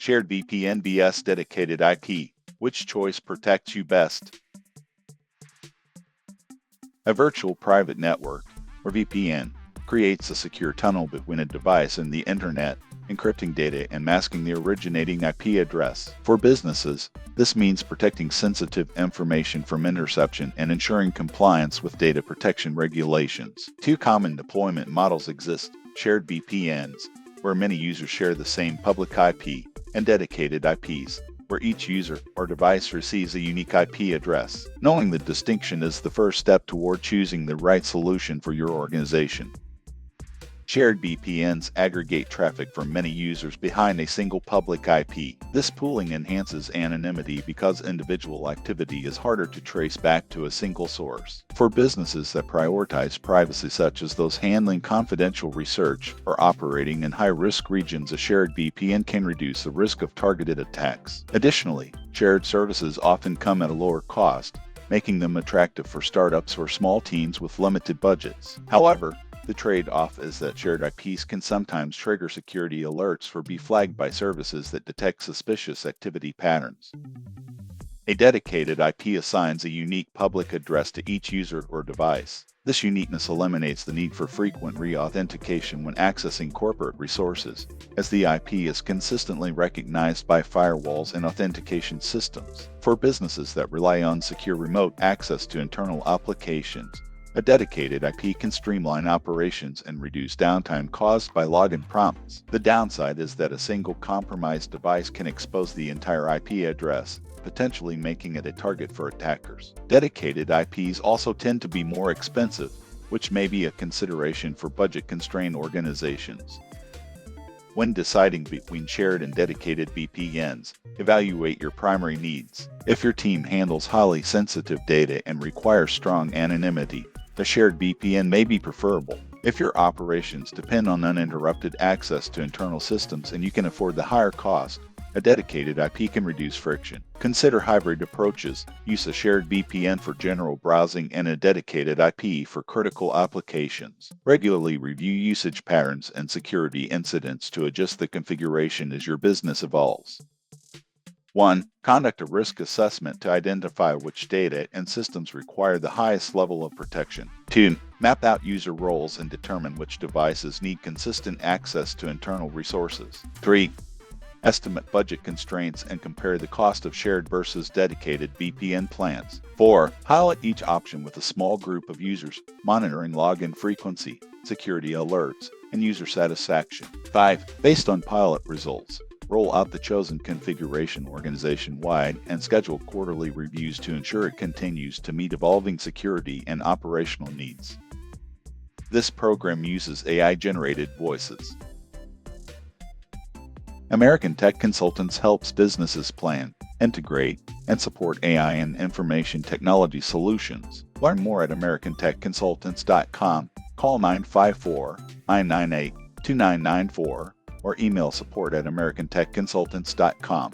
Shared VPN vs dedicated IP. Which choice protects you best? A virtual private network, or VPN, creates a secure tunnel between a device and the internet, encrypting data and masking the originating IP address. For businesses, this means protecting sensitive information from interception and ensuring compliance with data protection regulations. Two common deployment models exist: shared VPNs, where many users share the same public IP, and dedicated IPs, where each user or device receives a unique IP address. Knowing the distinction is the first step toward choosing the right solution for your organization. Shared VPNs aggregate traffic from many users behind a single public IP. This pooling enhances anonymity because individual activity is harder to trace back to a single source. For businesses that prioritize privacy, such as those handling confidential research or operating in high-risk regions, a shared VPN can reduce the risk of targeted attacks. Additionally, shared services often come at a lower cost, making them attractive for startups or small teams with limited budgets. However, the trade-off is that shared IPs can sometimes trigger security alerts or be flagged by services that detect suspicious activity patterns. A dedicated IP assigns a unique public address to each user or device. This uniqueness eliminates the need for frequent re-authentication when accessing corporate resources, as the IP is consistently recognized by firewalls and authentication systems. For businesses that rely on secure remote access to internal applications, a dedicated IP can streamline operations and reduce downtime caused by login prompts. The downside is that a single compromised device can expose the entire IP address, potentially making it a target for attackers. Dedicated IPs also tend to be more expensive, which may be a consideration for budget-constrained organizations. When deciding between shared and dedicated VPNs, evaluate your primary needs. If your team handles highly sensitive data and requires strong anonymity, a shared VPN may be preferable. If your operations depend on uninterrupted access to internal systems and you can afford the higher cost, a dedicated IP can reduce friction. Consider hybrid approaches. Use a shared VPN for general browsing and a dedicated IP for critical applications. Regularly review usage patterns and security incidents to adjust the configuration as your business evolves. 1. Conduct a risk assessment to identify which data and systems require the highest level of protection. 2. Map out user roles and determine which devices need consistent access to internal resources. 3. Estimate budget constraints and compare the cost of shared versus dedicated VPN plans. 4. Pilot each option with a small group of users, monitoring login frequency, security alerts, and user satisfaction. 5. Based on pilot results, roll out the chosen configuration organization-wide and schedule quarterly reviews to ensure it continues to meet evolving security and operational needs. This program uses AI-generated voices. American Tech Consultants helps businesses plan, integrate, and support AI and information technology solutions. Learn more at americantechconsultants.com, call 954-998-2994, or email support@americantechconsultants.com.